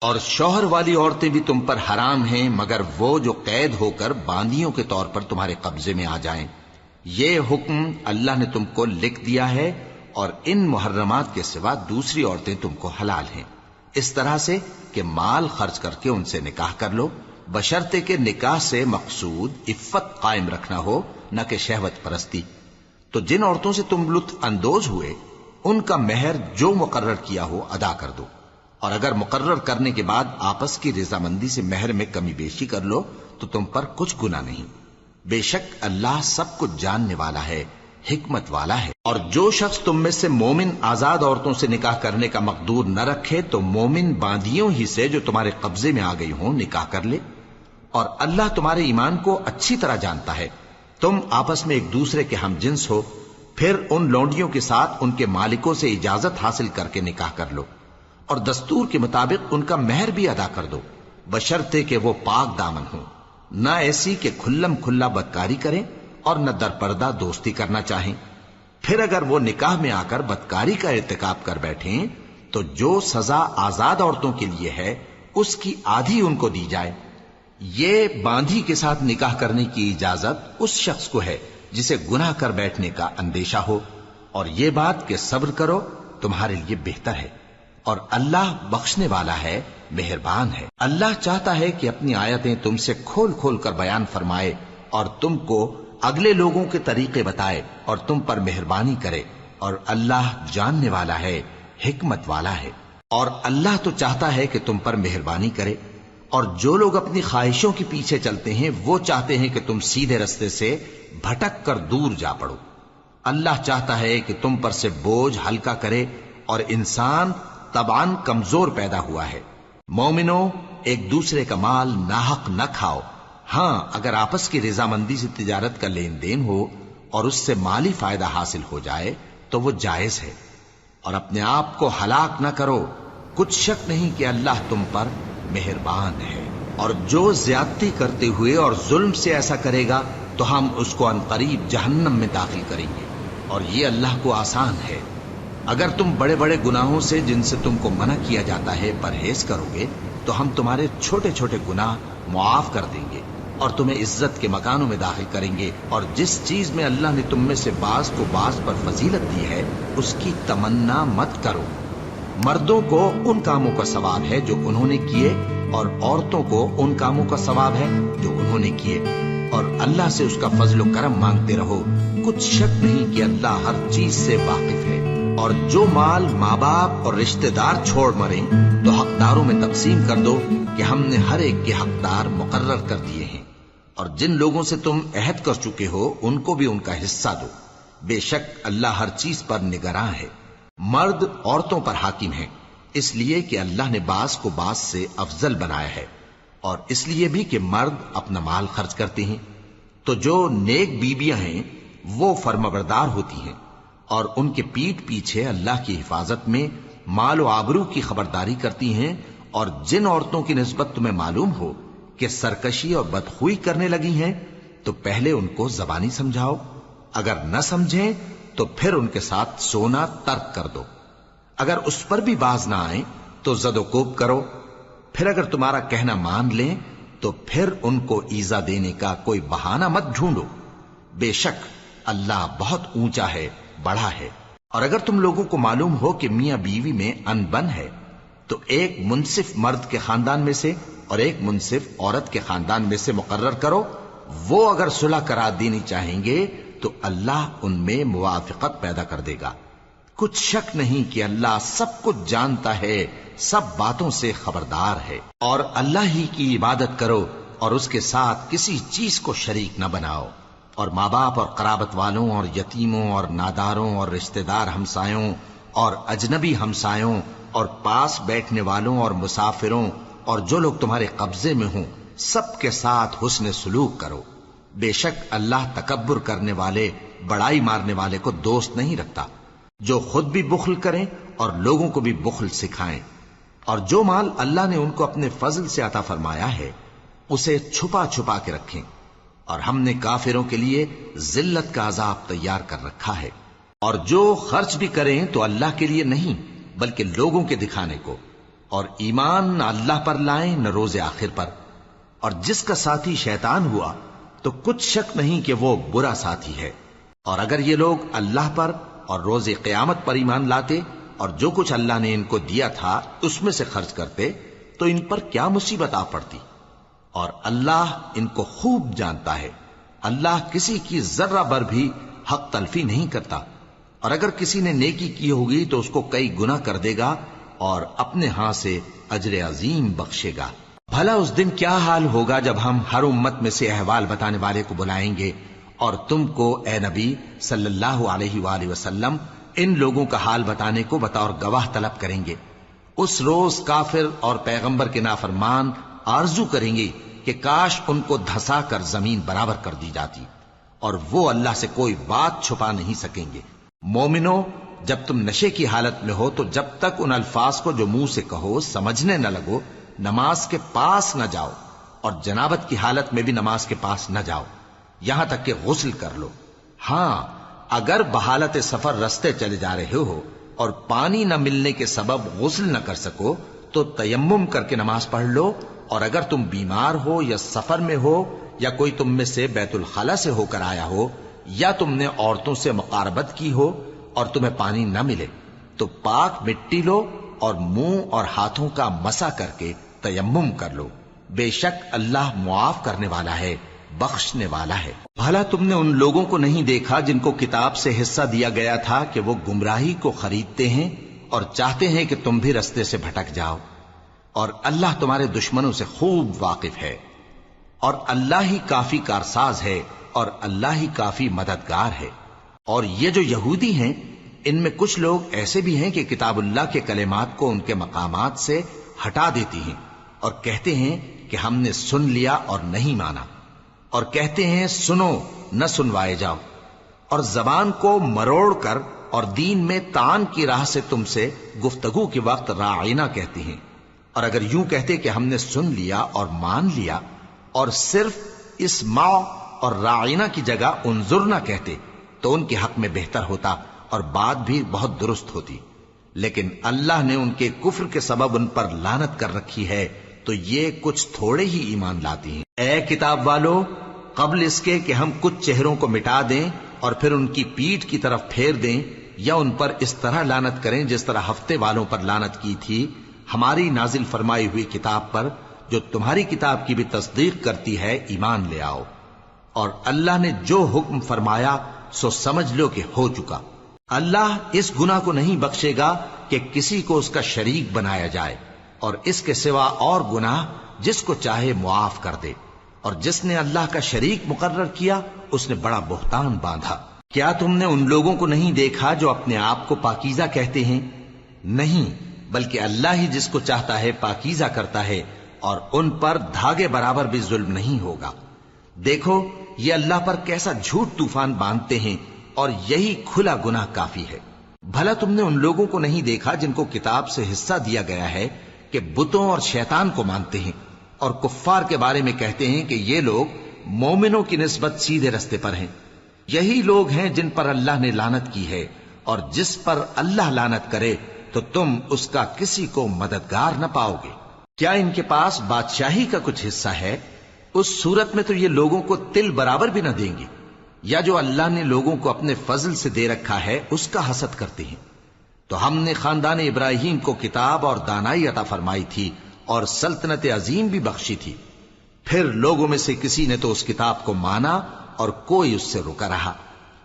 اور شوہر والی عورتیں بھی تم پر حرام ہیں مگر وہ جو قید ہو کر باندیوں کے طور پر تمہارے قبضے میں آ جائیں۔ یہ حکم اللہ نے تم کو لکھ دیا ہے، اور ان محرمات کے سوا دوسری عورتیں تم کو حلال ہیں، اس طرح سے کہ مال خرچ کر کے ان سے نکاح کر لو، بشرطے کہ نکاح سے مقصود عفت قائم رکھنا ہو، نہ کہ شہوت پرستی۔ تو جن عورتوں سے تم لطف اندوز ہوئے ان کا مہر جو مقرر کیا ہو ادا کر دو، اور اگر مقرر کرنے کے بعد آپس کی رضامندی سے مہر میں کمی بیشی کر لو تو تم پر کچھ گناہ نہیں۔ بے شک اللہ سب کچھ جاننے والا ہے، حکمت والا ہے۔ اور جو شخص تم میں سے مومن آزاد عورتوں سے نکاح کرنے کا مقدور نہ رکھے تو مومن باندیوں ہی سے جو تمہارے قبضے میں آ گئی ہوں نکاح کر لے، اور اللہ تمہارے ایمان کو اچھی طرح جانتا ہے۔ تم آپس میں ایک دوسرے کے ہم جنس ہو، پھر ان لونڈیوں کے ساتھ ان کے مالکوں سے اجازت حاصل کر کے نکاح کر لو، اور دستور کے مطابق ان کا مہر بھی ادا کر دو، بشرطے کہ وہ پاک دامن ہوں، نہ ایسی کہ کھلم کھلا بدکاری کریں اور نہ درپردہ دوستی کرنا چاہیں۔ پھر اگر وہ نکاح میں آ کر بدکاری کا ارتکاب کر بیٹھیں تو جو سزا آزاد عورتوں کے لیے ہے اس کی آدھی ان کو دی جائے۔ یہ باندھی کے ساتھ نکاح کرنے کی اجازت اس شخص کو ہے جسے گناہ کر بیٹھنے کا اندیشہ ہو، اور یہ بات کہ صبر کرو تمہارے لیے بہتر ہے، اور اللہ بخشنے والا ہے، مہربان ہے۔ اللہ چاہتا ہے کہ اپنی آیتیں تم سے کھول کھول کر بیان فرمائے اور تم کو اگلے لوگوں کے طریقے بتائے اور تم پر مہربانی کرے، اور اللہ جاننے والا ہے، حکمت والا ہے۔ اور اللہ تو چاہتا ہے کہ تم پر مہربانی کرے، اور جو لوگ اپنی خواہشوں کے پیچھے چلتے ہیں وہ چاہتے ہیں کہ تم سیدھے رستے سے بھٹک کر دور جا پڑو۔ اللہ چاہتا ہے کہ تم پر سے بوجھ ہلکا کرے، اور انسان طبعاً کمزور پیدا ہوا ہے۔ مومنو، ایک دوسرے کا مال ناحق نہ کھاؤ، ہاں اگر آپس کی رضامندی سے تجارت کا لین دین ہو اور اس سے مالی فائدہ حاصل ہو جائے تو وہ جائز ہے، اور اپنے آپ کو ہلاک نہ کرو، کچھ شک نہیں کہ اللہ تم پر مہربان ہے۔ اور جو زیادتی کرتے ہوئے اور ظلم سے ایسا کرے گا تو ہم اس کو عنقریب جہنم میں داخل کریں گے، اور یہ اللہ کو آسان ہے۔ اگر تم بڑے بڑے گناہوں سے جن سے تم کو منع کیا جاتا ہے پرہیز کرو گے تو ہم تمہارے چھوٹے چھوٹے گناہ معاف کر دیں گے اور تمہیں عزت کے مکانوں میں داخل کریں گے۔ اور جس چیز میں اللہ نے تم میں سے بعض کو بعض پر فضیلت دی ہے اس کی تمنا مت کرو۔ مردوں کو ان کاموں کا ثواب ہے جو انہوں نے کیے، اور عورتوں کو ان کاموں کا ثواب ہے جو انہوں نے کیے، اور اللہ سے اس کا فضل و کرم مانگتے رہو، کچھ شک نہیں کہ اللہ ہر چیز سے واقف ہے۔ اور جو مال ماں باپ اور رشتہ دار چھوڑ مریں تو حقداروں میں تقسیم کر دو کہ ہم نے ہر ایک کے حقدار مقرر کر دیے ہیں، اور جن لوگوں سے تم عہد کر چکے ہو ان کو بھی ان کا حصہ دو، بے شک اللہ ہر چیز پر نگراں ہے۔ مرد عورتوں پر حاکم ہیں، اس لیے کہ اللہ نے بعض کو بعض سے افضل بنایا ہے، اور اس لیے بھی کہ مرد اپنا مال خرچ کرتے ہیں۔ تو جو نیک بیویاں ہیں وہ فرمانبردار ہوتی ہیں، اور ان کے پیٹھ پیچھے اللہ کی حفاظت میں مال و آبرو کی خبرداری کرتی ہیں۔ اور جن عورتوں کی نسبت تمہیں معلوم ہو کہ سرکشی اور بدخوئی کرنے لگی ہیں تو پہلے ان کو زبانی سمجھاؤ، اگر نہ سمجھیں تو پھر ان کے ساتھ سونا ترک کر دو، اگر اس پر بھی باز نہ آئیں تو زد و کوب کرو، پھر اگر تمہارا کہنا مان لیں تو پھر ان کو ایذا دینے کا کوئی بہانہ مت ڈھونڈو، بے شک اللہ بہت اونچا ہے، بڑا ہے۔ اور اگر تم لوگوں کو معلوم ہو کہ میاں بیوی میں ان بن ہے تو ایک منصف مرد کے خاندان میں سے اور ایک منصف عورت کے خاندان میں سے مقرر کرو، وہ اگر صلح کرا دینی چاہیں گے تو اللہ ان میں موافقت پیدا کر دے گا۔ کچھ شک نہیں کہ اللہ سب کچھ جانتا ہے، سب باتوں سے خبردار ہے۔ اور اللہ ہی کی عبادت کرو اور اس کے ساتھ کسی چیز کو شریک نہ بناؤ، اور ماں باپ اور قرابت والوں اور یتیموں اور ناداروں اور رشتہ دار ہمسایوں اور اجنبی ہمسایوں اور پاس بیٹھنے والوں اور مسافروں اور جو لوگ تمہارے قبضے میں ہوں سب کے ساتھ حسن سلوک کرو، بے شک اللہ تکبر کرنے والے، بڑائی مارنے والے کو دوست نہیں رکھتا۔ جو خود بھی بخل کریں اور لوگوں کو بھی بخل سکھائیں، اور جو مال اللہ نے ان کو اپنے فضل سے عطا فرمایا ہے اسے چھپا چھپا کے رکھیں، اور ہم نے کافروں کے لیے ذلت کا عذاب تیار کر رکھا ہے۔ اور جو خرچ بھی کریں تو اللہ کے لیے نہیں بلکہ لوگوں کے دکھانے کو، اور ایمان نہ اللہ پر لائیں نہ روز آخر پر، اور جس کا ساتھی شیطان ہوا تو کچھ شک نہیں کہ وہ برا ساتھی ہے۔ اور اگر یہ لوگ اللہ پر اور روز قیامت پر ایمان لاتے اور جو کچھ اللہ نے ان کو دیا تھا اس میں سے خرچ کرتے تو ان پر کیا مصیبت آ پڑتی، اور اللہ ان کو خوب جانتا ہے۔ اللہ کسی کی ذرہ بر بھی حق تلفی نہیں کرتا، اور اگر کسی نے نیکی کی ہوگی تو اس کو کئی گنا کر دے گا اور اپنے ہاں سے اجر عظیم بخشے گا۔ بھلا اس دن کیا حال ہوگا جب ہم ہر امت میں سے احوال بتانے والے کو بلائیں گے اور تم کو اے نبی صلی اللہ علیہ وآلہ وسلم ان لوگوں کا حال بتانے کو بطور گواہ طلب کریں گے۔ اس روز کافر اور پیغمبر کے نافرمان آرزو کریں گے کہ کاش ان کو دھسا کر زمین برابر کر دی جاتی، اور وہ اللہ سے کوئی بات چھپا نہیں سکیں گے۔ مومنو، جب تم نشے کی حالت میں ہو تو جب تک ان الفاظ کو جو منہ سے کہو سمجھنے نہ لگو نماز کے پاس نہ جاؤ، اور جنابت کی حالت میں بھی نماز کے پاس نہ جاؤ یہاں تک کہ غسل کر لو۔ ہاں، اگر بحالت سفر رستے چلے جا رہے ہو اور پانی نہ ملنے کے سبب غسل نہ کر سکو تو تیمم کر کے نماز پڑھ لو، اور اگر تم بیمار ہو یا سفر میں ہو یا کوئی تم میں سے بیت الخلا سے ہو کر آیا ہو یا تم نے عورتوں سے مقاربت کی ہو اور تمہیں پانی نہ ملے تو پاک مٹی لو اور منہ اور ہاتھوں کا مسح کر کے تیمم کر لو، بے شک اللہ معاف کرنے والا ہے، بخشنے والا ہے۔ بھلا تم نے ان لوگوں کو نہیں دیکھا جن کو کتاب سے حصہ دیا گیا تھا کہ وہ گمراہی کو خریدتے ہیں اور چاہتے ہیں کہ تم بھی رستے سے بھٹک جاؤ، اور اللہ تمہارے دشمنوں سے خوب واقف ہے، اور اللہ ہی کافی کارساز ہے اور اللہ ہی کافی مددگار ہے۔ اور یہ جو یہودی ہیں ان میں کچھ لوگ ایسے بھی ہیں کہ کتاب اللہ کے کلمات کو ان کے مقامات سے ہٹا دیتی ہیں اور کہتے ہیں کہ ہم نے سن لیا اور نہیں مانا، اور کہتے ہیں سنو نہ سنوائے جاؤ، اور زبان کو مروڑ کر اور دین میں طعن کی راہ سے تم سے گفتگو کے وقت راعینا کہتی ہیں، اور اگر یوں کہتے کہ ہم نے سن لیا اور مان لیا اور صرف اسمع اور راعینا کی جگہ انظرنا کہتے تو ان کے حق میں بہتر ہوتا اور بات بھی بہت درست ہوتی، لیکن اللہ نے ان کے کفر کے سبب ان پر لعنت کر رکھی ہے تو یہ کچھ تھوڑے ہی ایمان لاتی ہیں۔ اے کتاب والو، قبل اس کے کہ ہم کچھ چہروں کو مٹا دیں اور پھر ان کی پیٹھ کی طرف پھیر دیں یا ان پر اس طرح لعنت کریں جس طرح ہفتے والوں پر لعنت کی تھی، ہماری نازل فرمائی ہوئی کتاب پر جو تمہاری کتاب کی بھی تصدیق کرتی ہے ایمان لے آؤ، اور اللہ نے جو حکم فرمایا سو سمجھ لو کہ ہو چکا۔ اللہ اس گناہ کو نہیں بخشے گا کہ کسی کو اس کا شریک بنایا جائے، اور اس کے سوا اور گناہ جس کو چاہے معاف کر دے، اور جس نے اللہ کا شریک مقرر کیا اس نے بڑا بہتان باندھا۔ کیا تم نے ان لوگوں کو نہیں دیکھا جو اپنے آپ کو پاکیزہ کہتے ہیں؟ نہیں، بلکہ اللہ ہی جس کو چاہتا ہے پاکیزہ کرتا ہے، اور ان پر دھاگے برابر بھی ظلم نہیں ہوگا۔ دیکھو یہ اللہ پر کیسا جھوٹ طوفان باندھتے ہیں، اور یہی کھلا گناہ کافی ہے۔ بھلا تم نے ان لوگوں کو نہیں دیکھا جن کو کتاب سے حصہ دیا گیا ہے کہ بتوں اور شیطان کو مانتے ہیں، اور کفار کے بارے میں کہتے ہیں کہ یہ لوگ مومنوں کی نسبت سیدھے رستے پر ہیں۔ یہی لوگ ہیں جن پر اللہ نے لعنت کی ہے، اور جس پر اللہ لعنت کرے تو تم اس کا کسی کو مددگار نہ پاؤ گے۔ کیا ان کے پاس بادشاہی کا کچھ حصہ ہے؟ اس صورت میں تو یہ لوگوں کو تل برابر بھی نہ دیں گے، یا جو اللہ نے لوگوں کو اپنے فضل سے دے رکھا ہے اس کا حسد کرتے ہیں۔ تو ہم نے خاندان ابراہیم کو کتاب اور دانائی عطا فرمائی تھی اور سلطنت عظیم بھی بخشی تھی، پھر لوگوں میں سے کسی نے تو اس کتاب کو مانا اور کوئی اس سے رکا رہا،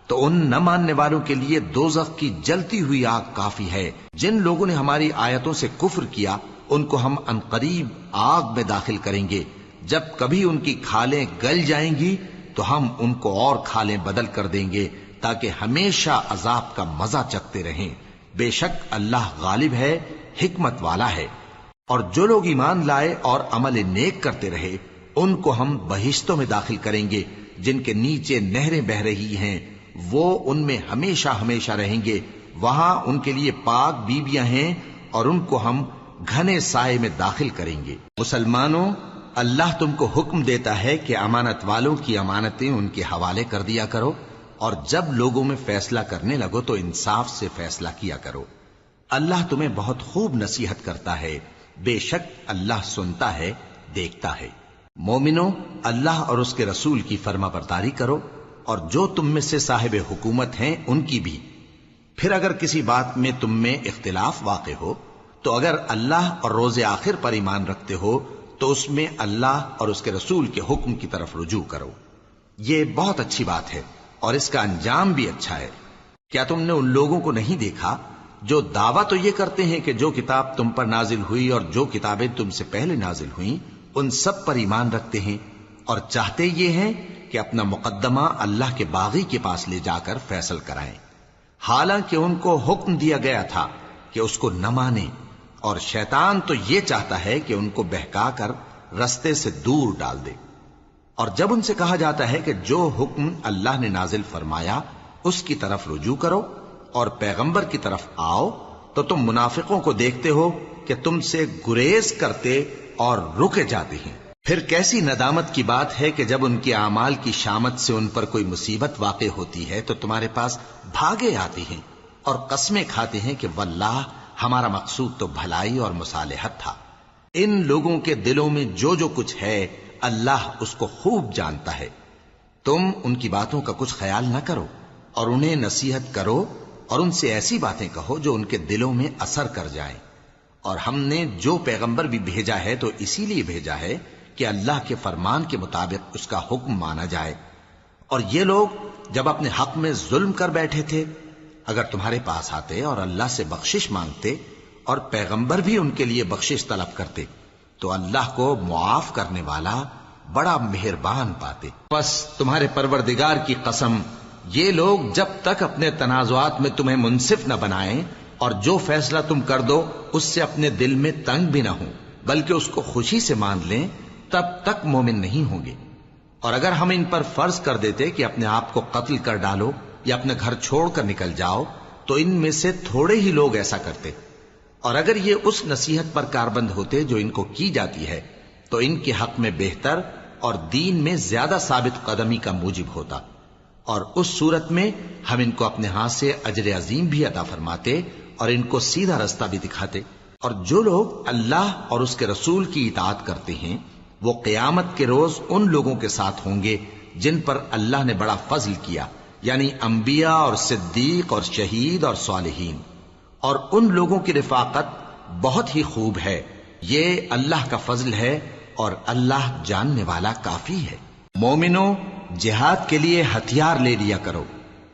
تو ان نہ ماننے والوں کے لیے دوزخ کی جلتی ہوئی آگ کافی ہے۔ جن لوگوں نے ہماری آیتوں سے کفر کیا ان کو ہم عنقریب آگ میں داخل کریں گے، جب کبھی ان کی کھالیں گل جائیں گی تو ہم ان کو اور کھالیں بدل کر دیں گے تاکہ ہمیشہ عذاب کا مزہ چکھتے رہیں۔ بے شک اللہ غالب ہے، حکمت والا ہے۔ اور جو لوگ ایمان لائے اور عمل نیک کرتے رہے ان کو ہم بہشتوں میں داخل کریں گے جن کے نیچے نہریں بہ رہی ہیں، وہ ان میں ہمیشہ ہمیشہ رہیں گے، وہاں ان کے لیے پاک بیویاں ہیں اور ان کو ہم گھنے سائے میں داخل کریں گے۔ مسلمانوں، اللہ تم کو حکم دیتا ہے کہ امانت والوں کی امانتیں ان کے حوالے کر دیا کرو، اور جب لوگوں میں فیصلہ کرنے لگو تو انصاف سے فیصلہ کیا کرو۔ اللہ تمہیں بہت خوب نصیحت کرتا ہے، بے شک اللہ سنتا ہے، دیکھتا ہے۔ مومنو، اللہ اور اس کے رسول کی فرما برداری کرو، اور جو تم میں سے صاحب حکومت ہیں ان کی بھی۔ پھر اگر کسی بات میں تم میں اختلاف واقع ہو تو اگر اللہ اور روز آخر پر ایمان رکھتے ہو تو اس میں اللہ اور اس کے رسول کے حکم کی طرف رجوع کرو۔ یہ بہت اچھی بات ہے اور اس کا انجام بھی اچھا ہے۔ کیا تم نے ان لوگوں کو نہیں دیکھا جو دعویٰ تو یہ کرتے ہیں کہ جو کتاب تم پر نازل ہوئی اور جو کتابیں تم سے پہلے نازل ہوئیں ان سب پر ایمان رکھتے ہیں، اور چاہتے یہ ہیں کہ اپنا مقدمہ اللہ کے باغی کے پاس لے جا کر فیصل کرائیں، حالانکہ ان کو حکم دیا گیا تھا کہ اس کو نہ مانیں، اور شیطان تو یہ چاہتا ہے کہ ان کو بہکا کر رستے سے دور ڈال دے۔ اور جب ان سے کہا جاتا ہے کہ جو حکم اللہ نے نازل فرمایا اس کی طرف رجوع کرو اور پیغمبر کی طرف آؤ، تو تم منافقوں کو دیکھتے ہو کہ تم سے گریز کرتے اور رکے جاتے ہیں۔ پھر کیسی ندامت کی بات ہے کہ جب ان کے اعمال کی شامت سے ان پر کوئی مصیبت واقع ہوتی ہے تو تمہارے پاس بھاگے آتے ہیں اور قسمیں کھاتے ہیں کہ واللہ ہمارا مقصود تو بھلائی اور مصالحت تھا۔ ان لوگوں کے دلوں میں جو جو کچھ ہے اللہ اس کو خوب جانتا ہے۔ تم ان کی باتوں کا کچھ خیال نہ کرو اور انہیں نصیحت کرو اور ان سے ایسی باتیں کہو جو ان کے دلوں میں اثر کر جائیں۔ اور ہم نے جو پیغمبر بھی بھیجا ہے تو اسی لیے بھیجا ہے کہ اللہ کے فرمان کے مطابق اس کا حکم مانا جائے۔ اور یہ لوگ جب اپنے حق میں ظلم کر بیٹھے تھے، اگر تمہارے پاس آتے اور اللہ سے بخشش مانگتے اور پیغمبر بھی ان کے لیے بخشش طلب کرتے تو اللہ کو معاف کرنے والا بڑا مہربان پاتے۔ پس تمہارے پروردگار کی قسم، یہ لوگ جب تک اپنے تنازعات میں تمہیں منصف نہ بنائیں اور جو فیصلہ تم کر دو اس سے اپنے دل میں تنگ بھی نہ ہوں بلکہ اس کو خوشی سے مان لیں، تب تک مومن نہیں ہوں گے۔ اور اگر ہم ان پر فرض کر دیتے کہ اپنے آپ کو قتل کر ڈالو یا اپنے گھر چھوڑ کر نکل جاؤ تو ان میں سے تھوڑے ہی لوگ ایسا کرتے، اور اگر یہ اس نصیحت پر کاربند ہوتے جو ان کو کی جاتی ہے تو ان کے حق میں بہتر اور دین میں زیادہ ثابت قدمی کا موجب ہوتا، اور اس صورت میں ہم ان کو اپنے ہاتھ سے اجر عظیم بھی عطا فرماتے اور ان کو سیدھا رستہ بھی دکھاتے۔ اور جو لوگ اللہ اور اس کے رسول کی اطاعت کرتے ہیں وہ قیامت کے روز ان لوگوں کے ساتھ ہوں گے جن پر اللہ نے بڑا فضل کیا، یعنی انبیاء اور صدیق اور شہید اور صالحین، اور ان لوگوں کی رفاقت بہت ہی خوب ہے۔ یہ اللہ کا فضل ہے اور اللہ جاننے والا کافی ہے۔ مومنو، جہاد کے لیے ہتھیار لے لیا کرو،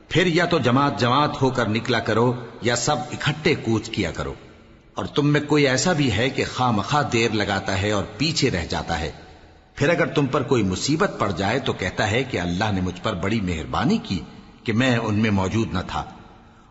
پھر یا تو جماعت جماعت ہو کر نکلا کرو یا سب اکٹھے کوچ کیا کرو۔ اور تم میں کوئی ایسا بھی ہے کہ خواہ مخواہ دیر لگاتا ہے اور پیچھے رہ جاتا ہے، پھر اگر تم پر کوئی مصیبت پڑ جائے تو کہتا ہے کہ اللہ نے مجھ پر بڑی مہربانی کی کہ میں ان میں موجود نہ تھا۔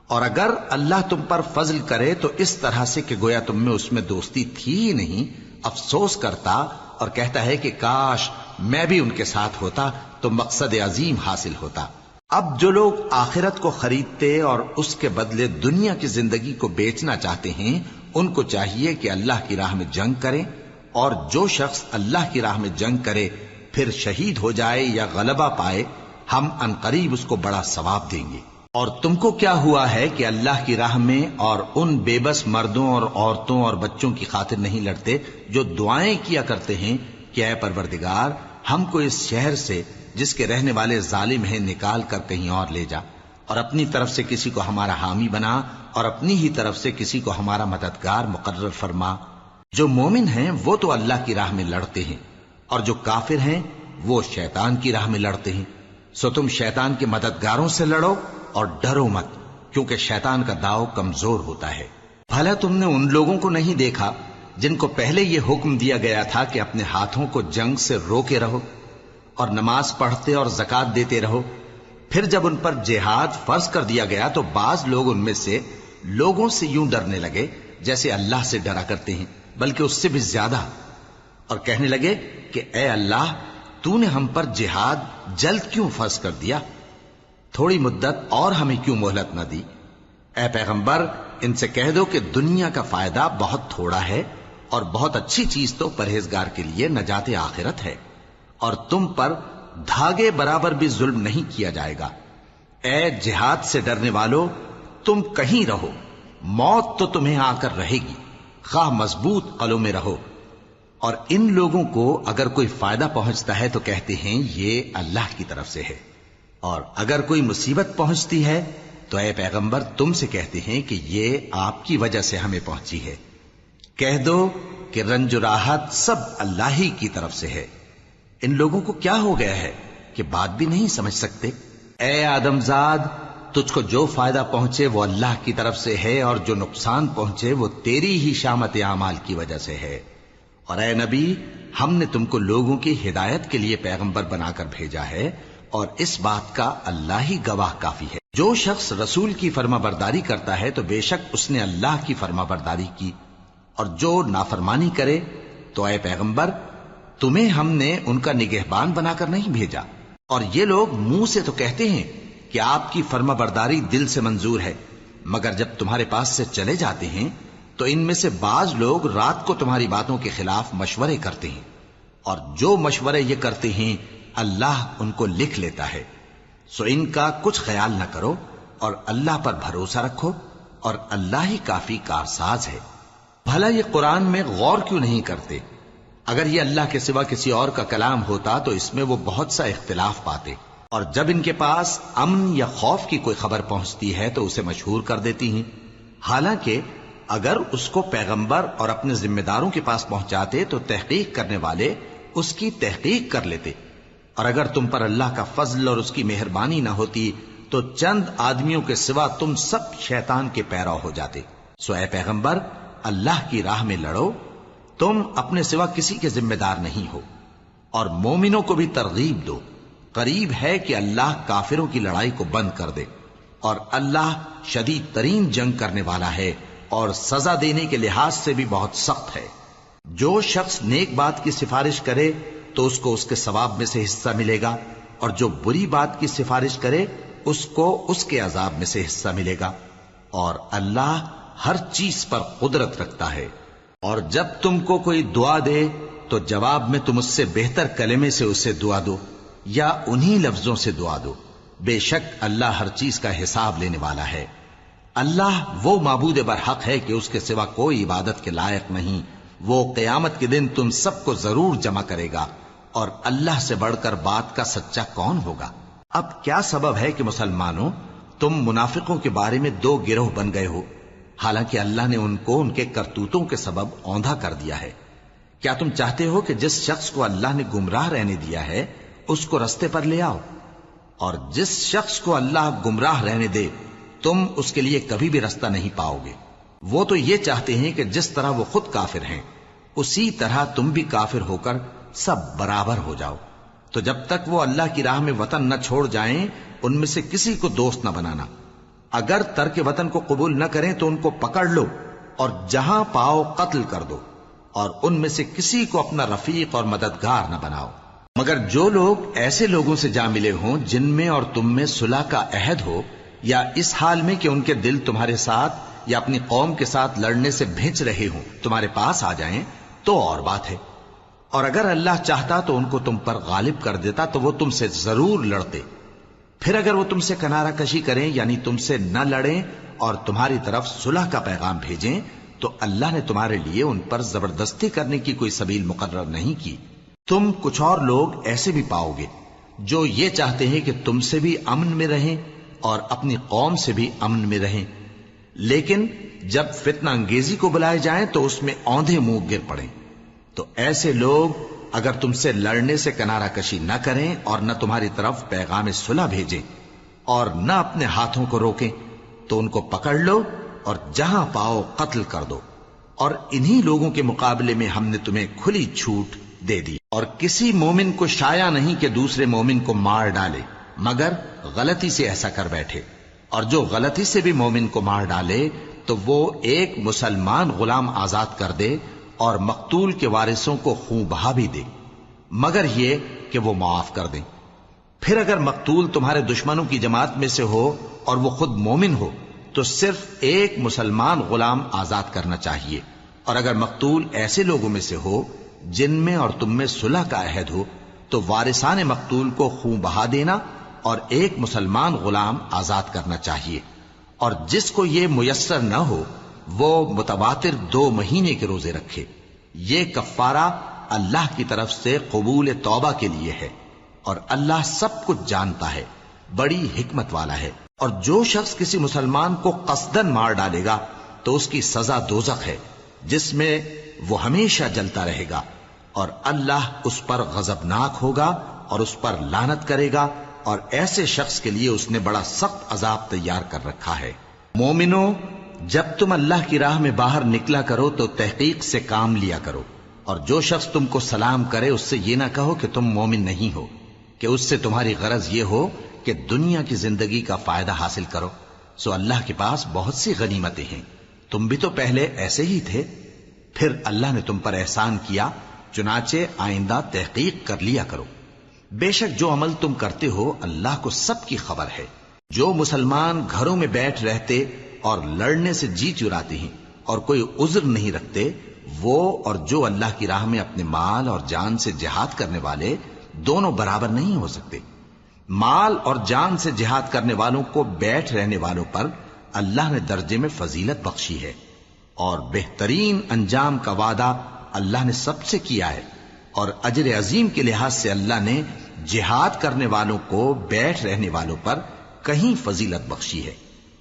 اور اگر اللہ تم پر فضل کرے تو اس طرح سے کہ گویا تم میں اس میں دوستی تھی ہی نہیں، افسوس کرتا اور کہتا ہے کہ کاش میں بھی ان کے ساتھ ہوتا تو مقصد عظیم حاصل ہوتا۔ اب جو لوگ آخرت کو خریدتے اور اس کے بدلے دنیا کی زندگی کو بیچنا چاہتے ہیں ان کو چاہیے کہ اللہ کی راہ میں جنگ کریں، اور جو شخص اللہ کی راہ میں جنگ کرے پھر شہید ہو جائے یا غلبہ پائے ہم عنقریب اس کو بڑا ثواب دیں گے۔ اور تم کو کیا ہوا ہے کہ اللہ کی راہ میں اور ان بے بس مردوں اور عورتوں اور بچوں کی خاطر نہیں لڑتے جو دعائیں کیا کرتے ہیں کہ اے پروردگار ہم کو اس شہر سے جس کے رہنے والے ظالم ہیں نکال کر کہیں اور لے جا، اور اپنی طرف سے کسی کو ہمارا حامی بنا اور اپنی ہی طرف سے کسی کو ہمارا مددگار مقرر فرما۔ جو مومن ہیں وہ تو اللہ کی راہ میں لڑتے ہیں اور جو کافر ہیں وہ شیطان کی راہ میں لڑتے ہیں، سو تم شیطان کے مددگاروں سے لڑو اور ڈرو مت، کیونکہ شیطان کا داؤ کمزور ہوتا ہے۔ بھلا تم نے ان لوگوں کو نہیں دیکھا جن کو پہلے یہ حکم دیا گیا تھا کہ اپنے ہاتھوں کو جنگ سے روکے رہو اور نماز پڑھتے اور زکوٰۃ دیتے رہو، پھر جب ان پر جہاد فرض کر دیا گیا تو بعض لوگ ان میں سے لوگوں سے یوں ڈرنے لگے جیسے اللہ سے ڈرا کرتے ہیں، بلکہ اس سے بھی زیادہ، اور کہنے لگے کہ اے اللہ تو نے ہم پر جہاد جلد کیوں فرض کر دیا، تھوڑی مدت اور ہمیں کیوں مہلت نہ دی۔ اے پیغمبر ان سے کہہ دو کہ دنیا کا فائدہ بہت تھوڑا ہے اور بہت اچھی چیز تو پرہیزگار کے لیے نجات آخرت ہے، اور تم پر دھاگے برابر بھی ظلم نہیں کیا جائے گا۔ اے جہاد سے ڈرنے والو، تم کہیں رہو، موت تو تمہیں آ کر رہے گی، خواہ مضبوط قلعوں میں رہو. اور ان لوگوں کو اگر کوئی فائدہ پہنچتا ہے تو کہتے ہیں یہ اللہ کی طرف سے ہے، اور اگر کوئی مصیبت پہنچتی ہے تو اے پیغمبر تم سے کہتے ہیں کہ یہ آپ کی وجہ سے ہمیں پہنچی ہے. کہہ دو کہ رنج و راحت سب اللہ ہی کی طرف سے ہے. ان لوگوں کو کیا ہو گیا ہے کہ بات بھی نہیں سمجھ سکتے؟ اے آدم زاد، تجھ کو جو فائدہ پہنچے وہ اللہ کی طرف سے ہے، اور جو نقصان پہنچے وہ تیری ہی شامت اعمال کی وجہ سے ہے. اور اے نبی، ہم نے تم کو لوگوں کی ہدایت کے لیے پیغمبر بنا کر بھیجا ہے، اور اس بات کا اللہ ہی گواہ کافی ہے. جو شخص رسول کی فرما برداری کرتا ہے تو بے شک اس نے اللہ کی فرما برداری کی، اور جو نافرمانی کرے تو اے پیغمبر تمہیں ہم نے ان کا نگہبان بنا کر نہیں بھیجا. اور یہ لوگ منہ سے تو کہتے ہیں کہ آپ کی فرما برداری دل سے منظور ہے، مگر جب تمہارے پاس سے چلے جاتے ہیں تو ان میں سے بعض لوگ رات کو تمہاری باتوں کے خلاف مشورے کرتے ہیں، اور جو مشورے یہ کرتے ہیں اللہ ان کو لکھ لیتا ہے. سو ان کا کچھ خیال نہ کرو اور اللہ پر بھروسہ رکھو، اور اللہ ہی کافی کارساز ہے. بھلا یہ قرآن میں غور کیوں نہیں کرتے؟ اگر یہ اللہ کے سوا کسی اور کا کلام ہوتا تو اس میں وہ بہت سا اختلاف پاتے، اور جب ان کے پاس امن یا خوف کی کوئی خبر پہنچتی ہے تو اسے مشہور کر دیتی ہیں. حالانکہ اگر اس کو پیغمبر اور اپنے ذمہ داروں کے پاس پہنچاتے تو تحقیق کرنے والے اس کی تحقیق کر لیتے. اور اگر تم پر اللہ کا فضل اور اس کی مہربانی نہ ہوتی تو چند آدمیوں کے سوا تم سب شیطان کے پیرو ہو جاتے. سو اے پیغمبر اللہ کی راہ میں لڑو، تم اپنے سوا کسی کے ذمہ دار نہیں ہو. اور مومنوں کو بھی ترغیب دو، قریب ہے کہ اللہ کافروں کی لڑائی کو بند کر دے، اور اللہ شدید ترین جنگ کرنے والا ہے اور سزا دینے کے لحاظ سے بھی بہت سخت ہے. جو شخص نیک بات کی سفارش کرے تو اس کو اس کے ثواب میں سے حصہ ملے گا، اور جو بری بات کی سفارش کرے اس کو اس کے عذاب میں سے حصہ ملے گا. اور اللہ ہر چیز پر قدرت رکھتا ہے. اور جب تم کو کوئی دعا دے تو جواب میں تم اس سے بہتر کلمے سے اسے دعا دو یا انہی لفظوں سے دعا دو. بے شک اللہ ہر چیز کا حساب لینے والا ہے. اللہ وہ معبود برحق ہے کہ اس کے سوا کوئی عبادت کے لائق نہیں. وہ قیامت کے دن تم سب کو ضرور جمع کرے گا، اور اللہ سے بڑھ کر بات کا سچا کون ہوگا؟ اب کیا سبب ہے کہ مسلمانوں تم منافقوں کے بارے میں دو گروہ بن گئے ہو، حالانکہ اللہ نے ان کو ان کے کرتوتوں کے سبب اوندھا کر دیا ہے؟ کیا تم چاہتے ہو کہ جس شخص کو اللہ نے گمراہ رہنے دیا ہے اس کو رستے پر لے آؤ، اور جس شخص کو اللہ گمراہ رہنے دے تم اس کے لیے کبھی بھی رستہ نہیں پاؤ گے؟ وہ تو یہ چاہتے ہیں کہ جس طرح وہ خود کافر ہیں اسی طرح تم بھی کافر ہو کر سب برابر ہو جاؤ. تو جب تک وہ اللہ کی راہ میں وطن نہ چھوڑ جائیں ان میں سے کسی کو دوست نہ بنانا. اگر ترک وطن کو قبول نہ کریں تو ان کو پکڑ لو اور جہاں پاؤ قتل کر دو، اور ان میں سے کسی کو اپنا رفیق اور مددگار نہ بناؤ. مگر جو لوگ ایسے لوگوں سے جا ملے ہوں جن میں اور تم میں صلح کا عہد ہو، یا اس حال میں کہ ان کے دل تمہارے ساتھ یا اپنی قوم کے ساتھ لڑنے سے بھنچ رہے ہوں، تمہارے پاس آ جائیں تو اور بات ہے. اور اگر اللہ چاہتا تو ان کو تم پر غالب کر دیتا تو وہ تم سے ضرور لڑتے. پھر اگر وہ تم سے کنارہ کشی کریں یعنی تم سے نہ لڑیں اور تمہاری طرف صلح کا پیغام بھیجیں تو اللہ نے تمہارے لیے ان پر زبردستی کرنے کی کوئی سبیل مقرر نہیں کی. تم کچھ اور لوگ ایسے بھی پاؤ گے جو یہ چاہتے ہیں کہ تم سے بھی امن میں رہیں اور اپنی قوم سے بھی امن میں رہیں، لیکن جب فتنہ انگیزی کو بلائے جائیں تو اس میں اوندھے منہ گر پڑیں. تو ایسے لوگ اگر تم سے لڑنے سے کنارہ کشی نہ کریں اور نہ تمہاری طرف پیغام صلح بھیجیں اور نہ اپنے ہاتھوں کو روکیں تو ان کو پکڑ لو اور جہاں پاؤ قتل کر دو. اور انہی لوگوں کے مقابلے میں ہم نے تمہیں کھلی چھوٹ دے دی. اور کسی مومن کو شایع نہیں کہ دوسرے مومن کو مار ڈالے مگر غلطی سے ایسا کر بیٹھے. اور جو غلطی سے بھی مومن کو مار ڈالے تو وہ ایک مسلمان غلام آزاد کر دے اور مقتول کے وارثوں کو خون بہا بھی دے، مگر یہ کہ وہ معاف کر دیں. پھر اگر مقتول تمہارے دشمنوں کی جماعت میں سے ہو اور وہ خود مومن ہو تو صرف ایک مسلمان غلام آزاد کرنا چاہیے. اور اگر مقتول ایسے لوگوں میں سے ہو جن میں اور تم میں صلح کا عہد ہو تو وارثان مقتول کو خون بہا دینا اور ایک مسلمان غلام آزاد کرنا چاہیے. اور جس کو یہ میسر نہ ہو وہ متواتر 2 مہینے کے روزے رکھے۔ یہ کفارہ اللہ کی طرف سے قبول توبہ کے لیے ہے، اور اللہ سب کچھ جانتا ہے، بڑی حکمت والا ہے۔ اور جو شخص کسی مسلمان کو قصدن مار ڈالے گا تو اس کی سزا دوزخ ہے، جس میں وہ ہمیشہ جلتا رہے گا، اور اللہ اس پر غضبناک ہوگا اور اس پر لعنت کرے گا، اور ایسے شخص کے لیے اس نے بڑا سخت عذاب تیار کر رکھا ہے۔ مومنو، جب تم اللہ کی راہ میں باہر نکلا کرو تو تحقیق سے کام لیا کرو، اور جو شخص تم کو سلام کرے اس سے یہ نہ کہو کہ تم مومن نہیں ہو، کہ اس سے تمہاری غرض یہ ہو کہ دنیا کی زندگی کا فائدہ حاصل کرو۔ سو اللہ کے پاس بہت سی غنیمتیں ہیں، تم بھی تو پہلے ایسے ہی تھے، پھر اللہ نے تم پر احسان کیا، چنانچہ آئندہ تحقیق کر لیا کرو۔ بے شک جو عمل تم کرتے ہو اللہ کو سب کی خبر ہے۔ جو مسلمان گھروں میں بیٹھ رہتے اور لڑنے سے جی چراتے ہیں اور کوئی عذر نہیں رکھتے، وہ اور جو اللہ کی راہ میں اپنے مال اور جان سے جہاد کرنے والے دونوں برابر نہیں ہو سکتے۔ مال اور جان سے جہاد کرنے والوں کو بیٹھ رہنے والوں پر اللہ نے درجے میں فضیلت بخشی ہے، اور بہترین انجام کا وعدہ اللہ نے سب سے کیا ہے، اور اجر عظیم کے لحاظ سے اللہ نے جہاد کرنے والوں کو بیٹھ رہنے والوں پر کہیں فضیلت بخشی ہے،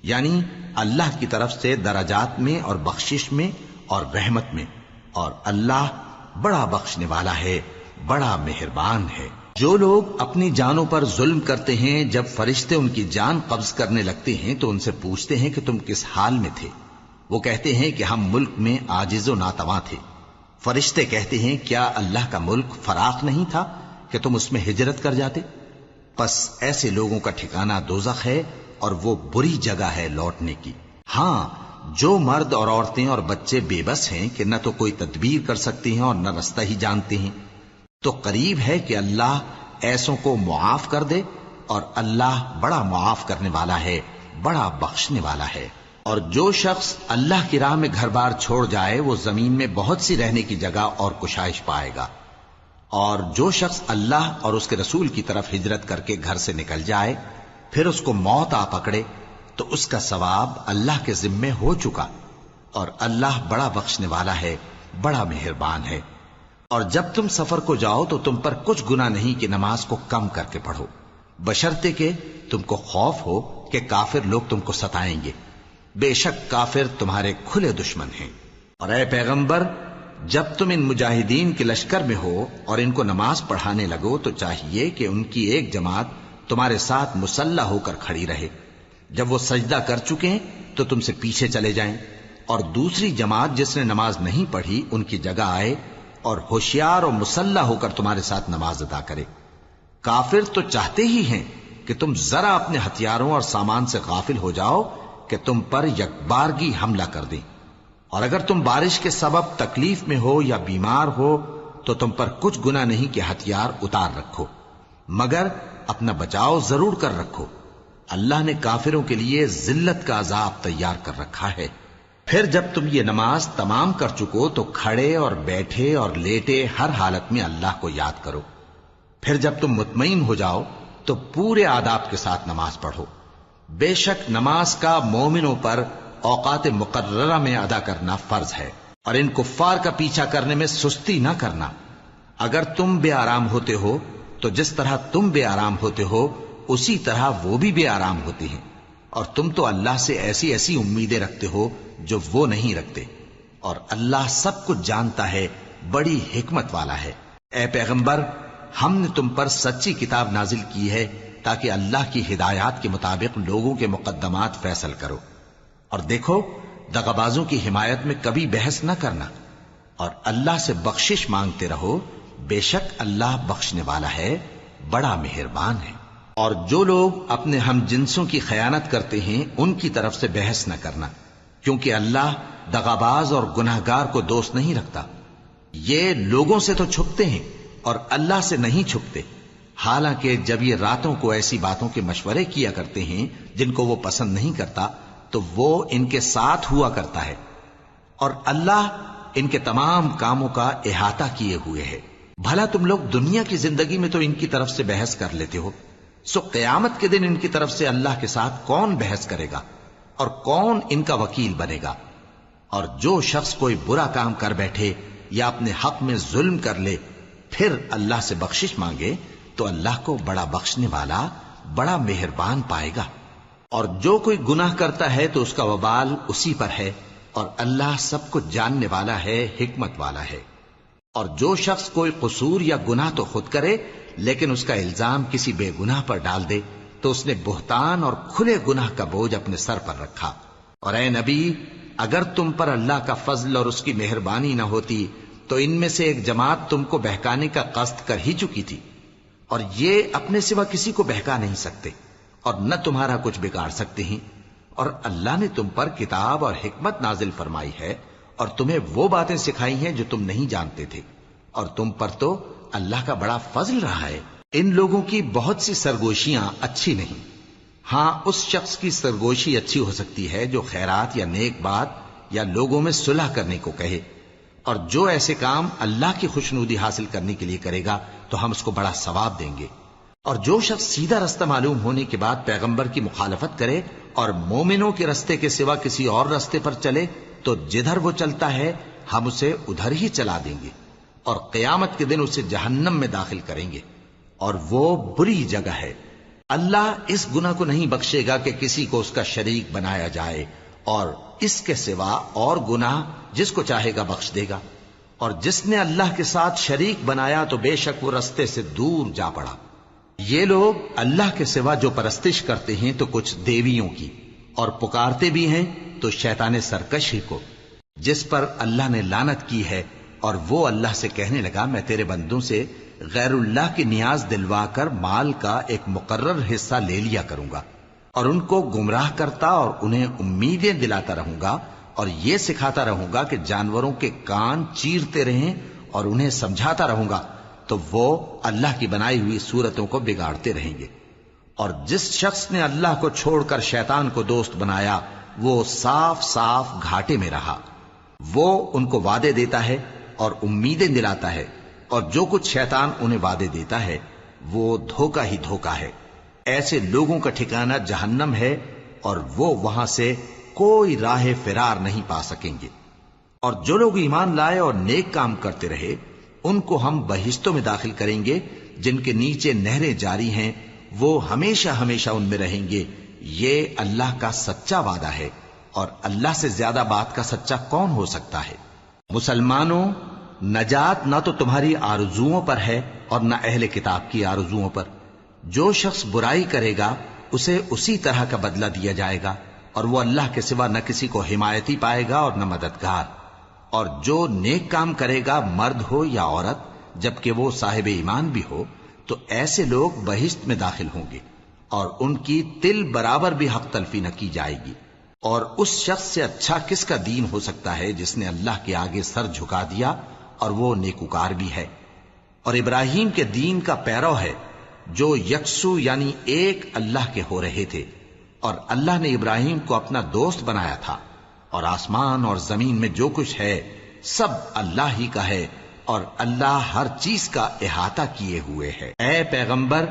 یعنی اللہ کی طرف سے درجات میں اور بخشش میں اور رحمت میں، اور اللہ بڑا بخشنے والا ہے، بڑا مہربان ہے۔ جو لوگ اپنی جانوں پر ظلم کرتے ہیں، جب فرشتے ان کی جان قبض کرنے لگتے ہیں تو ان سے پوچھتے ہیں کہ تم کس حال میں تھے؟ وہ کہتے ہیں کہ ہم ملک میں عاجز و ناتواں تھے۔ فرشتے کہتے ہیں کیا اللہ کا ملک فراخ نہیں تھا کہ تم اس میں ہجرت کر جاتے؟ پس ایسے لوگوں کا ٹھکانہ دوزخ ہے، اور وہ بری جگہ ہے لوٹنے کی۔ ہاں، جو مرد اور عورتیں اور بچے بے بس ہیں کہ نہ تو کوئی تدبیر کر سکتے ہیں اور نہ رستہ ہی جانتے ہیں، تو قریب ہے کہ اللہ ایسوں کو معاف کر دے، اور اللہ بڑا معاف کرنے والا ہے، بڑا بخشنے والا ہے۔ اور جو شخص اللہ کی راہ میں گھر بار چھوڑ جائے وہ زمین میں بہت سی رہنے کی جگہ اور کشائش پائے گا، اور جو شخص اللہ اور اس کے رسول کی طرف ہجرت کر کے گھر سے نکل جائے پھر اس کو موت آ پکڑے تو اس کا ثواب اللہ کے ذمے ہو چکا، اور اللہ بڑا بخشنے والا ہے، بڑا مہربان ہے۔ اور جب تم سفر کو جاؤ تو تم پر کچھ گناہ نہیں کہ نماز کو کم کر کے پڑھو، بشرطے کہ تم کو خوف ہو کہ کافر لوگ تم کو ستائیں گے، بے شک کافر تمہارے کھلے دشمن ہیں۔ اور اے پیغمبر، جب تم ان مجاہدین کے لشکر میں ہو اور ان کو نماز پڑھانے لگو تو چاہیے کہ ان کی ایک جماعت تمہارے ساتھ مسلح ہو کر کھڑی رہے، جب وہ سجدہ کر چکے تو تم سے پیچھے چلے جائیں، اور دوسری جماعت جس نے نماز نہیں پڑھی ان کی جگہ آئے اور ہوشیار اور مسلح ہو کر تمہارے ساتھ نماز ادا کرے۔ کافر تو چاہتے ہی ہیں کہ تم ذرا اپنے ہتھیاروں اور سامان سے غافل ہو جاؤ کہ تم پر یکبارگی حملہ کر دیں، اور اگر تم بارش کے سبب تکلیف میں ہو یا بیمار ہو تو تم پر کچھ گناہ نہیں کہ ہتھیار اتار رکھو، مگر اپنا بچاؤ ضرور کر رکھو۔ اللہ نے کافروں کے لیے ذلت کا عذاب تیار کر رکھا ہے۔ پھر جب تم یہ نماز تمام کر چکو تو کھڑے اور بیٹھے اور لیٹے ہر حالت میں اللہ کو یاد کرو۔ پھر جب تم مطمئن ہو جاؤ تو پورے آداب کے ساتھ نماز پڑھو۔ بے شک نماز کا مومنوں پر اوقات مقررہ میں ادا کرنا فرض ہے، اور ان کفار کا پیچھا کرنے میں سستی نہ کرنا۔ اگر تم بے آرام ہوتے ہو تو جس طرح تم بے آرام ہوتے ہو اسی طرح وہ بھی بے آرام ہوتے ہیں، اور تم تو اللہ سے ایسی ایسی امیدیں رکھتے ہو جو وہ نہیں رکھتے، اور اللہ سب کچھ جانتا ہے، بڑی حکمت والا ہے۔ اے پیغمبر، ہم نے تم پر سچی کتاب نازل کی ہے تاکہ اللہ کی ہدایات کے مطابق لوگوں کے مقدمات فیصل کرو، اور دیکھو دغابازوں کی حمایت میں کبھی بحث نہ کرنا، اور اللہ سے بخشش مانگتے رہو، بے شک اللہ بخشنے والا ہے، بڑا مہربان ہے۔ اور جو لوگ اپنے ہم جنسوں کی خیانت کرتے ہیں ان کی طرف سے بحث نہ کرنا، کیونکہ اللہ دغاباز اور گناہگار کو دوست نہیں رکھتا۔ یہ لوگوں سے تو چھپتے ہیں اور اللہ سے نہیں چھپتے، حالانکہ جب یہ راتوں کو ایسی باتوں کے مشورے کیا کرتے ہیں جن کو وہ پسند نہیں کرتا تو وہ ان کے ساتھ ہوا کرتا ہے، اور اللہ ان کے تمام کاموں کا احاطہ کیے ہوئے ہے۔ بھلا تم لوگ دنیا کی زندگی میں تو ان کی طرف سے بحث کر لیتے ہو، سو قیامت کے دن ان کی طرف سے اللہ کے ساتھ کون بحث کرے گا اور کون ان کا وکیل بنے گا؟ اور جو شخص کوئی برا کام کر بیٹھے یا اپنے حق میں ظلم کر لے پھر اللہ سے بخشش مانگے تو اللہ کو بڑا بخشنے والا بڑا مہربان پائے گا. اور جو کوئی گناہ کرتا ہے تو اس کا وبال اسی پر ہے، اور اللہ سب کچھ جاننے والا ہے، حکمت والا ہے. اور جو شخص کوئی قصور یا گناہ تو خود کرے لیکن اس کا الزام کسی بے گناہ پر ڈال دے تو اس نے بہتان اور کھلے گناہ کا بوجھ اپنے سر پر رکھا. اور اے نبی، اگر تم پر اللہ کا فضل اور اس کی مہربانی نہ ہوتی تو ان میں سے ایک جماعت تم کو بہکانے کا قصد کر ہی چکی تھی، اور یہ اپنے سوا کسی کو بہکا نہیں سکتے اور نہ تمہارا کچھ بگاڑ سکتے ہیں. اور اللہ نے تم پر کتاب اور حکمت نازل فرمائی ہے اور تمہیں وہ باتیں سکھائی ہیں جو تم نہیں جانتے تھے، اور تم پر تو اللہ کا بڑا فضل رہا ہے. ان لوگوں کی بہت سی سرگوشیاں اچھی نہیں. ہاں، اس شخص کی سرگوشی اچھی ہو سکتی ہے جو خیرات یا نیک بات یا لوگوں میں صلح کرنے کو کہے، اور جو ایسے کام اللہ کی خوشنودی حاصل کرنے کے لیے کرے گا تو ہم اس کو بڑا ثواب دیں گے. اور جو شخص سیدھا رستہ معلوم ہونے کے بعد پیغمبر کی مخالفت کرے اور مومنوں کے رستے کے سوا کسی اور رستے پر چلے تو جدھر وہ چلتا ہے ہم اسے ادھر ہی چلا دیں گے، اور قیامت کے دن اسے جہنم میں داخل کریں گے، اور وہ بری جگہ ہے. اللہ اس گناہ کو نہیں بخشے گا کہ کسی کو اس کا شریک بنایا جائے، اور اس کے سوا اور گناہ جس کو چاہے گا بخش دے گا. اور جس نے اللہ کے ساتھ شریک بنایا تو بے شک وہ رستے سے دور جا پڑا. یہ لوگ اللہ کے سوا جو پرستش کرتے ہیں تو کچھ دیویوں کی، اور پکارتے بھی ہیں تو شیطان سرکشی کو جس پر اللہ نے لعنت کی ہے. اور وہ اللہ سے کہنے لگا میں تیرے بندوں سے غیر اللہ کی نیاز دلوا کر مال کا ایک مقرر حصہ لے لیا کروں گا، اور ان کو گمراہ کرتا اور انہیں امیدیں دلاتا رہوں گا، اور یہ سکھاتا رہوں گا کہ جانوروں کے کان چیرتے رہیں، اور انہیں سمجھاتا رہوں گا تو وہ اللہ کی بنائی ہوئی صورتوں کو بگاڑتے رہیں گے. اور جس شخص نے اللہ کو چھوڑ کر شیطان کو دوست بنایا وہ صاف صاف گھاٹے میں رہا. وہ ان کو وعدے دیتا ہے اور امیدیں دلاتا ہے، اور جو کچھ شیطان انہیں وعدے دیتا ہے وہ دھوکہ ہی دھوکہ ہے. ایسے لوگوں کا ٹھکانہ جہنم ہے، اور وہ وہاں سے کوئی راہ فرار نہیں پا سکیں گے. اور جو لوگ ایمان لائے اور نیک کام کرتے رہے ان کو ہم بہشتوں میں داخل کریں گے جن کے نیچے نہریں جاری ہیں، وہ ہمیشہ ہمیشہ ان میں رہیں گے. یہ اللہ کا سچا وعدہ ہے، اور اللہ سے زیادہ بات کا سچا کون ہو سکتا ہے. مسلمانوں، نجات نہ تو تمہاری آرزوؤں پر ہے اور نہ اہل کتاب کی آرزوؤں پر. جو شخص برائی کرے گا اسے اسی طرح کا بدلہ دیا جائے گا، اور وہ اللہ کے سوا نہ کسی کو حمایتی پائے گا اور نہ مددگار. اور جو نیک کام کرے گا مرد ہو یا عورت جبکہ وہ صاحب ایمان بھی ہو تو ایسے لوگ بہشت میں داخل ہوں گے، اور ان کی تل برابر بھی حق تلفی نہ کی جائے گی. اور اس شخص سے اچھا کس کا دین ہو سکتا ہے جس نے اللہ کے آگے سر جھکا دیا اور وہ نیکوکار بھی ہے. اور ابراہیم کے دین کا پیرو ہے جو یکسو یعنی ایک اللہ کے ہو رہے تھے، اور اللہ نے ابراہیم کو اپنا دوست بنایا تھا. اور آسمان اور زمین میں جو کچھ ہے سب اللہ ہی کا ہے، اور اللہ ہر چیز کا احاطہ کیے ہوئے ہے. اے پیغمبر،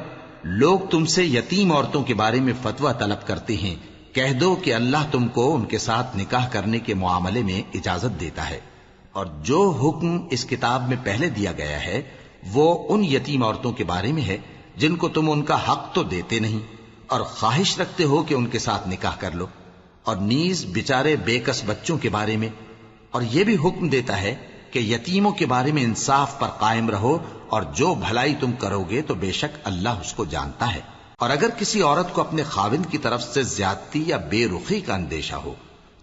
لوگ تم سے یتیم عورتوں کے بارے میں فتویٰ طلب کرتے ہیں، کہہ دو کہ اللہ تم کو ان کے ساتھ نکاح کرنے کے معاملے میں اجازت دیتا ہے. اور جو حکم اس کتاب میں پہلے دیا گیا ہے وہ ان یتیم عورتوں کے بارے میں ہے جن کو تم ان کا حق تو دیتے نہیں، اور خواہش رکھتے ہو کہ ان کے ساتھ نکاح کر لو. اور نیز بیچارے بے کس بچوں کے بارے میں. اور یہ بھی حکم دیتا ہے کہ یتیموں کے بارے میں انصاف پر قائم رہو، اور جو بھلائی تم کرو گے تو بے شک اللہ اس کو جانتا ہے. اور اگر کسی عورت کو اپنے خاوند کی طرف سے زیادتی یا بے رخی کا اندیشہ ہو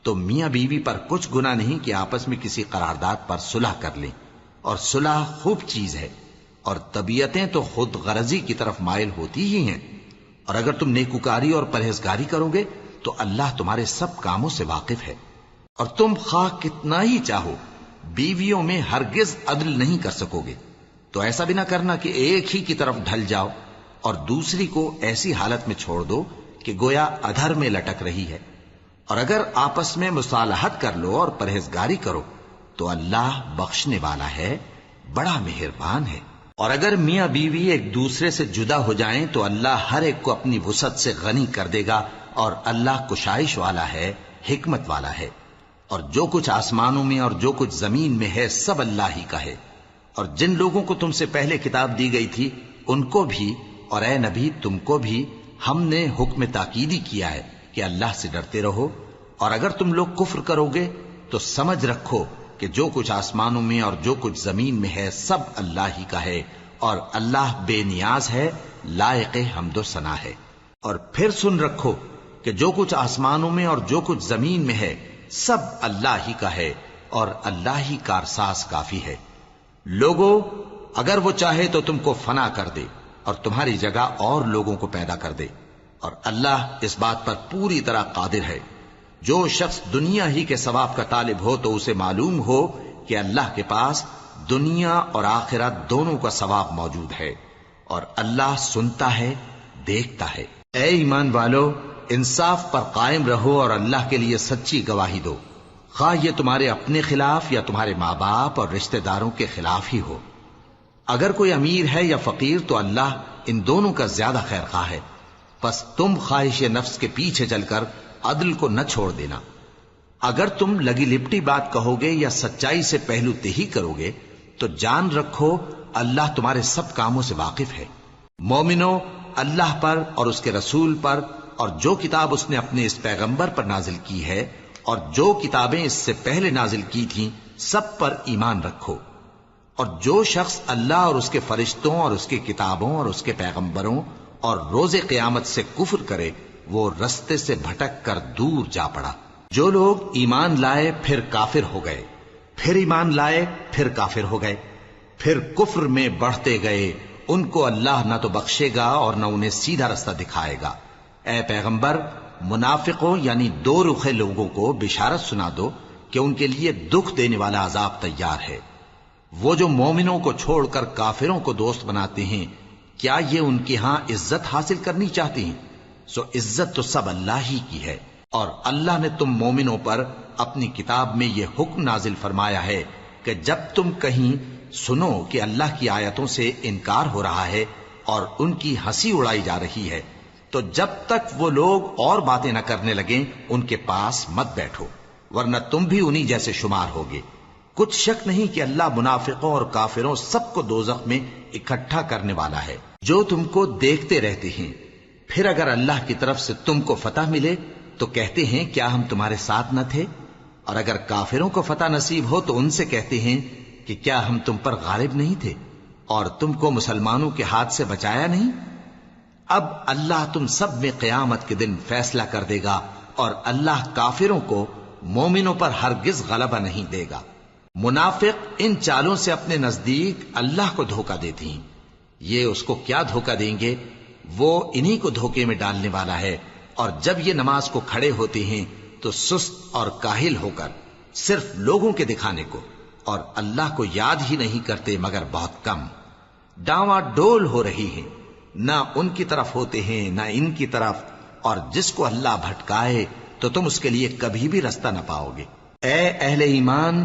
تو میاں بیوی پر کچھ گناہ نہیں کہ آپس میں کسی قرارداد پر صلح کر لیں. اور صلح خوب چیز ہے، اور طبیعتیں تو خود غرضی کی طرف مائل ہوتی ہی ہیں. اور اگر تم نیکوکاری اور پرہیزگاری کرو گے تو اللہ تمہارے سب کاموں سے واقف ہے. اور تم خواہ کتنا ہی چاہو بیویوں میں ہرگز عدل نہیں کر سکو گے. تو ایسا بھی نہ کرنا کہ ایک ہی کی طرف ڈھل جاؤ اور دوسری کو ایسی حالت میں چھوڑ دو کہ گویا ادھر میں لٹک رہی ہے. اور اگر آپس میں مصالحت کر لو اور پرہیزگاری کرو تو اللہ بخشنے والا ہے، بڑا مہربان ہے. اور اگر میاں بیوی ایک دوسرے سے جدا ہو جائیں تو اللہ ہر ایک کو اپنی وسعت سے غنی کر دے گا، اور اللہ کشائش والا ہے، حکمت والا ہے. اور جو کچھ آسمانوں میں اور جو کچھ زمین میں ہے سب اللہ ہی کا ہے۔ اور جن لوگوں کو تم سے پہلے کتاب دی گئی تھی ان کو بھی اور اے نبی تم کو بھی ہم نے حکم تاکیدی کیا ہے کہ اللہ سے ڈرتے رہو، اور اگر تم لوگ کفر کرو گے تو سمجھ رکھو کہ جو کچھ آسمانوں میں اور جو کچھ زمین میں ہے سب اللہ ہی کا ہے، اور اللہ بے نیاز ہے، لائق حمد و ثنا ہے۔ اور پھر سن رکھو کہ جو کچھ آسمانوں میں اور جو کچھ زمین میں ہے سب اللہ ہی کا ہے، اور اللہ ہی کارساز کافی ہے۔ لوگو اگر وہ چاہے تو تم کو فنا کر دے اور تمہاری جگہ اور لوگوں کو پیدا کر دے، اور اللہ اس بات پر پوری طرح قادر ہے۔ جو شخص دنیا ہی کے ثواب کا طالب ہو تو اسے معلوم ہو کہ اللہ کے پاس دنیا اور آخرت دونوں کا ثواب موجود ہے، اور اللہ سنتا ہے، دیکھتا ہے۔ اے ایمان والو، انصاف پر قائم رہو اور اللہ کے لیے سچی گواہی دو، خواہ یہ تمہارے اپنے خلاف یا تمہارے ماں باپ اور رشتہ داروں کے خلاف ہی ہو۔ اگر کوئی امیر ہے یا فقیر تو اللہ ان دونوں کا زیادہ خیر خواہ ہے، پس تم خواہش نفس کے پیچھے چل کر عدل کو نہ چھوڑ دینا۔ اگر تم لگی لپٹی بات کہو گے یا سچائی سے پہلو تہی کرو گے تو جان رکھو اللہ تمہارے سب کاموں سے واقف ہے۔ مومنو، اللہ پر اور اس کے رسول پر اور جو کتاب اس نے اپنے اس پیغمبر پر نازل کی ہے اور جو کتابیں اس سے پہلے نازل کی تھیں سب پر ایمان رکھو۔ اور جو شخص اللہ اور اس کے فرشتوں اور اس کی کتابوں اور اس کے پیغمبروں اور روز قیامت سے کفر کرے وہ رستے سے بھٹک کر دور جا پڑا۔ جو لوگ ایمان لائے پھر کافر ہو گئے، پھر ایمان لائے پھر کافر ہو گئے، پھر کفر میں بڑھتے گئے، ان کو اللہ نہ تو بخشے گا اور نہ انہیں سیدھا رستہ دکھائے گا۔ اے پیغمبر، منافقوں یعنی دو رخے لوگوں کو بشارت سنا دو کہ ان کے لیے دکھ دینے والا عذاب تیار ہے۔ وہ جو مومنوں کو چھوڑ کر کافروں کو دوست بناتے ہیں، کیا یہ ان کے ہاں عزت حاصل کرنی چاہتے ہیں؟ سو عزت تو سب اللہ ہی کی ہے۔ اور اللہ نے تم مومنوں پر اپنی کتاب میں یہ حکم نازل فرمایا ہے کہ جب تم کہیں سنو کہ اللہ کی آیتوں سے انکار ہو رہا ہے اور ان کی ہنسی اڑائی جا رہی ہے تو جب تک وہ لوگ اور باتیں نہ کرنے لگیں ان کے پاس مت بیٹھو، ورنہ تم بھی انہی جیسے شمار ہوگے۔ کچھ شک نہیں کہ اللہ منافقوں اور کافروں سب کو دوزخ میں اکٹھا کرنے والا ہے۔ جو تم کو دیکھتے رہتے ہیں، پھر اگر اللہ کی طرف سے تم کو فتح ملے تو کہتے ہیں کیا ہم تمہارے ساتھ نہ تھے، اور اگر کافروں کو فتح نصیب ہو تو ان سے کہتے ہیں کہ کیا ہم تم پر غالب نہیں تھے اور تم کو مسلمانوں کے ہاتھ سے بچایا نہیں۔ اب اللہ تم سب میں قیامت کے دن فیصلہ کر دے گا، اور اللہ کافروں کو مومنوں پر ہرگز غلبہ نہیں دے گا۔ منافق ان چالوں سے اپنے نزدیک اللہ کو دھوکہ دیتے ہیں، یہ اس کو کیا دھوکہ دیں گے، وہ انہی کو دھوکے میں ڈالنے والا ہے۔ اور جب یہ نماز کو کھڑے ہوتے ہیں تو سست اور کاہل ہو کر صرف لوگوں کے دکھانے کو، اور اللہ کو یاد ہی نہیں کرتے مگر بہت کم۔ ڈاواں ڈول ہو رہی ہیں، نہ ان کی طرف ہوتے ہیں نہ ان کی طرف، اور جس کو اللہ بھٹکائے تو تم اس کے لیے کبھی بھی رستہ نہ پاؤ گے۔ اے اہل ایمان،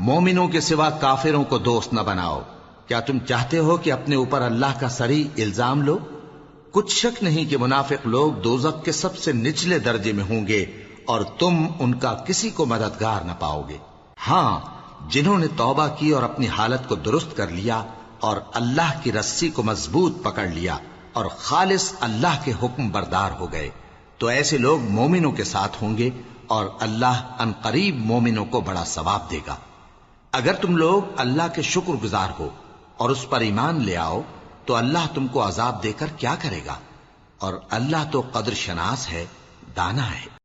مومنوں کے سوا کافروں کو دوست نہ بناؤ۔ کیا تم چاہتے ہو کہ اپنے اوپر اللہ کا صریح الزام لو؟ کچھ شک نہیں کہ منافق لوگ دوزخ کے سب سے نچلے درجے میں ہوں گے اور تم ان کا کسی کو مددگار نہ پاؤ گے۔ ہاں، جنہوں نے توبہ کی اور اپنی حالت کو درست کر لیا اور اللہ کی رسی کو مضبوط پکڑ لیا اور خالص اللہ کے حکم بردار ہو گئے تو ایسے لوگ مومنوں کے ساتھ ہوں گے، اور اللہ ان قریب مومنوں کو بڑا ثواب دے گا۔ اگر تم لوگ اللہ کے شکر گزار ہو اور اس پر ایمان لے آؤ تو اللہ تم کو عذاب دے کر کیا کرے گا، اور اللہ تو قدر شناس ہے، دانا ہے۔